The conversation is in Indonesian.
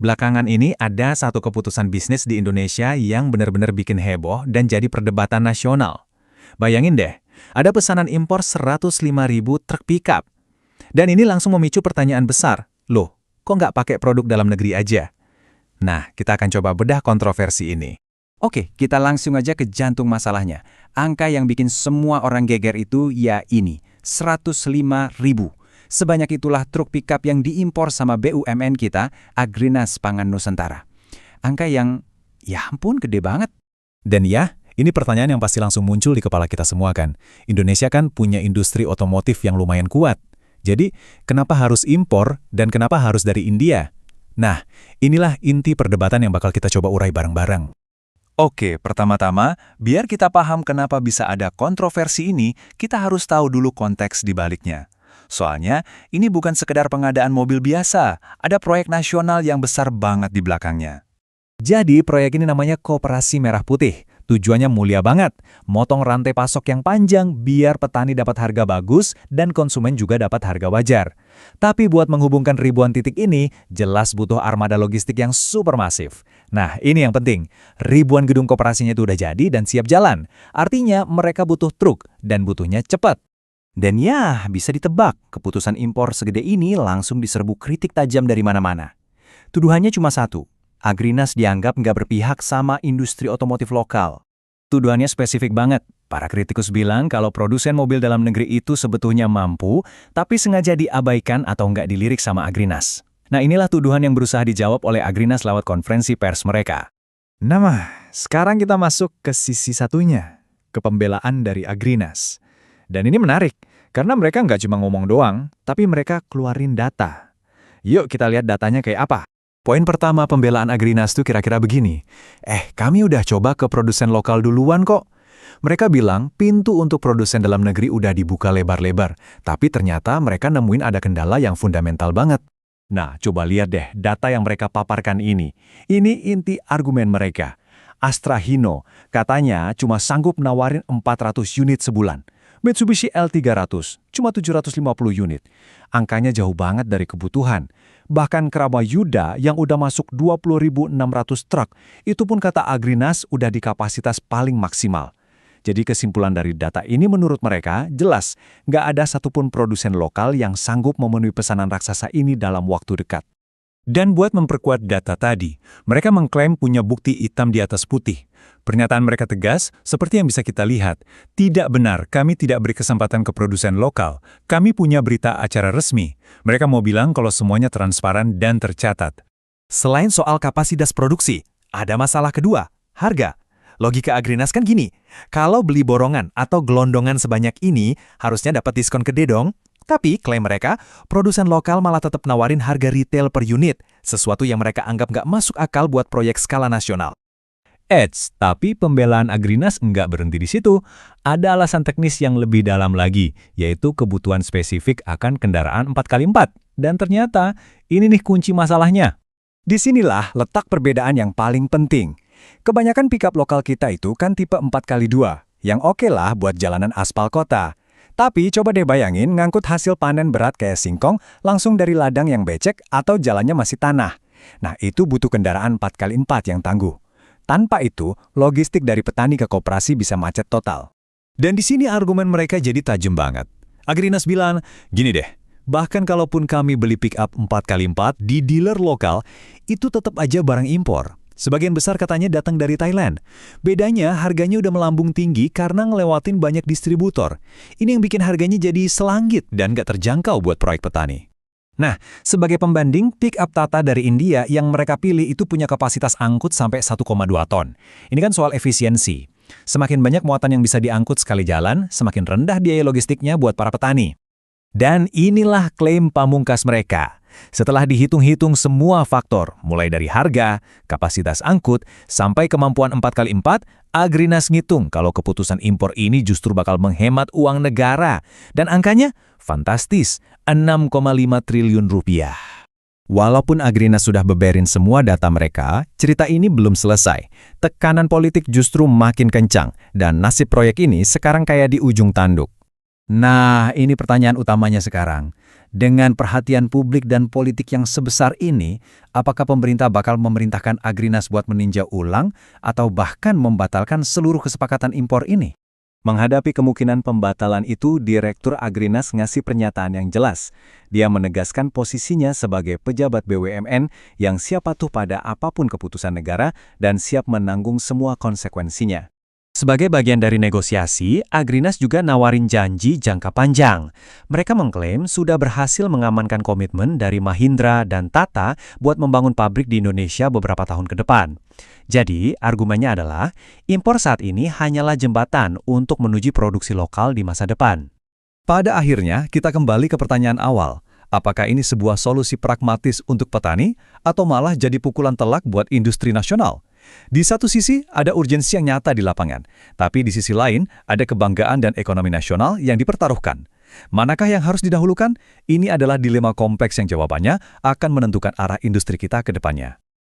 Belakangan ini ada satu keputusan bisnis di Indonesia yang benar-benar bikin heboh dan jadi perdebatan nasional. Bayangin deh, ada pesanan impor 105.000 truk pickup. Dan ini langsung memicu pertanyaan besar, loh, kok nggak pakai produk dalam negeri aja? Nah, kita akan coba bedah kontroversi ini. Oke, kita langsung aja ke jantung masalahnya. Angka yang bikin semua orang geger itu ya ini, 105.000. Sebanyak itulah truk pickup yang diimpor sama BUMN kita, Agrinas Pangan Nusantara. Angka yang, ya ampun, gede banget. Dan ya, ini pertanyaan yang pasti langsung muncul di kepala kita semua kan. Indonesia kan punya industri otomotif yang lumayan kuat. Jadi, kenapa harus impor dan kenapa harus dari India? Nah, inilah inti perdebatan yang bakal kita coba urai bareng-bareng. Oke, pertama-tama, biar kita paham kenapa bisa ada kontroversi ini, kita harus tahu dulu konteks di baliknya. Soalnya, ini bukan sekedar pengadaan mobil biasa, ada proyek nasional yang besar banget di belakangnya. Jadi, proyek ini namanya Koperasi Merah Putih. Tujuannya mulia banget, motong rantai pasok yang panjang biar petani dapat harga bagus dan konsumen juga dapat harga wajar. Tapi buat menghubungkan ribuan titik ini, jelas butuh armada logistik yang super masif. Nah, ini yang penting. Ribuan gedung koperasinya itu udah jadi dan siap jalan. Artinya mereka butuh truk dan butuhnya cepat. Dan ya, bisa ditebak, keputusan impor segede ini langsung diserbu kritik tajam dari mana-mana. Tuduhannya cuma satu, Agrinas dianggap nggak berpihak sama industri otomotif lokal. Tuduhannya spesifik banget. Para kritikus bilang kalau produsen mobil dalam negeri itu sebetulnya mampu, tapi sengaja diabaikan atau nggak dilirik sama Agrinas. Nah, inilah tuduhan yang berusaha dijawab oleh Agrinas lewat konferensi pers mereka. Nah, sekarang kita masuk ke sisi satunya, ke pembelaan dari Agrinas. Dan ini menarik, karena mereka nggak cuma ngomong doang, tapi mereka keluarin data. Yuk kita lihat datanya kayak apa. Poin pertama pembelaan Agrinas tuh kira-kira begini. Kami udah coba ke produsen lokal duluan kok. Mereka bilang pintu untuk produsen dalam negeri udah dibuka lebar-lebar, tapi ternyata mereka nemuin ada kendala yang fundamental banget. Nah, coba lihat deh data yang mereka paparkan ini. Ini inti argumen mereka. Astra Hino katanya cuma sanggup nawarin 400 unit sebulan. Mitsubishi L300, cuma 750 unit. Angkanya jauh banget dari kebutuhan. Bahkan Krama Yuda yang udah masuk 20.600 truk, itu pun kata Agrinas udah di kapasitas paling maksimal. Jadi kesimpulan dari data ini menurut mereka, jelas nggak ada satupun produsen lokal yang sanggup memenuhi pesanan raksasa ini dalam waktu dekat. Dan buat memperkuat data tadi, mereka mengklaim punya bukti hitam di atas putih. Pernyataan mereka tegas, seperti yang bisa kita lihat. Tidak benar, kami tidak beri kesempatan ke produsen lokal. Kami punya berita acara resmi. Mereka mau bilang kalau semuanya transparan dan tercatat. Selain soal kapasitas produksi, ada masalah kedua, harga. Logika Agrinas kan gini, kalau beli borongan atau gelondongan sebanyak ini, harusnya dapat diskon gede dong. Tapi, klaim mereka, produsen lokal malah tetap nawarin harga retail per unit, sesuatu yang mereka anggap nggak masuk akal buat proyek skala nasional. Tapi pembelaan Agrinas nggak berhenti di situ. Ada alasan teknis yang lebih dalam lagi, yaitu kebutuhan spesifik akan kendaraan 4x4. Dan ternyata, ini nih kunci masalahnya. Disinilah letak perbedaan yang paling penting. Kebanyakan pickup lokal kita itu kan tipe 4x2, yang oke lah buat jalanan aspal kota. Tapi coba deh bayangin ngangkut hasil panen berat kayak singkong langsung dari ladang yang becek atau jalannya masih tanah. Nah, itu butuh kendaraan 4x4 yang tangguh. Tanpa itu, logistik dari petani ke koperasi bisa macet total. Dan di sini argumen mereka jadi tajam banget. Agrinas bilang, gini deh, bahkan kalaupun kami beli pick up 4x4 di dealer lokal, itu tetap aja barang impor. Sebagian besar katanya datang dari Thailand. Bedanya harganya udah melambung tinggi karena ngelewatin banyak distributor. Ini yang bikin harganya jadi selangit dan gak terjangkau buat proyek petani. Nah, sebagai pembanding, pick-up Tata dari India yang mereka pilih itu punya kapasitas angkut sampai 1,2 ton. Ini kan soal efisiensi. Semakin banyak muatan yang bisa diangkut sekali jalan, semakin rendah biaya logistiknya buat para petani. Dan inilah klaim pamungkas mereka. Setelah dihitung-hitung semua faktor, mulai dari harga, kapasitas angkut, sampai kemampuan 4x4, Agrinas ngitung kalau keputusan impor ini justru bakal menghemat uang negara. Dan angkanya fantastis, 6,5 triliun rupiah. Walaupun Agrinas sudah beberin semua data mereka, cerita ini belum selesai. Tekanan politik justru makin kencang, dan nasib proyek ini sekarang kayak di ujung tanduk. Nah, ini pertanyaan utamanya sekarang. Dengan perhatian publik dan politik yang sebesar ini, apakah pemerintah bakal memerintahkan Agrinas buat meninjau ulang atau bahkan membatalkan seluruh kesepakatan impor ini? Menghadapi kemungkinan pembatalan itu, Direktur Agrinas ngasih pernyataan yang jelas. Dia menegaskan posisinya sebagai pejabat BUMN yang siap patuh pada apapun keputusan negara dan siap menanggung semua konsekuensinya. Sebagai bagian dari negosiasi, Agrinas juga nawarin janji jangka panjang. Mereka mengklaim sudah berhasil mengamankan komitmen dari Mahindra dan Tata buat membangun pabrik di Indonesia beberapa tahun ke depan. Jadi, argumennya adalah impor saat ini hanyalah jembatan untuk menuju produksi lokal di masa depan. Pada akhirnya, kita kembali ke pertanyaan awal. Apakah ini sebuah solusi pragmatis untuk petani atau malah jadi pukulan telak buat industri nasional? Di satu sisi, ada urgensi yang nyata di lapangan. Tapi di sisi lain, ada kebanggaan dan ekonomi nasional yang dipertaruhkan. Manakah yang harus didahulukan? Ini adalah dilema kompleks yang jawabannya akan menentukan arah industri kita ke depannya.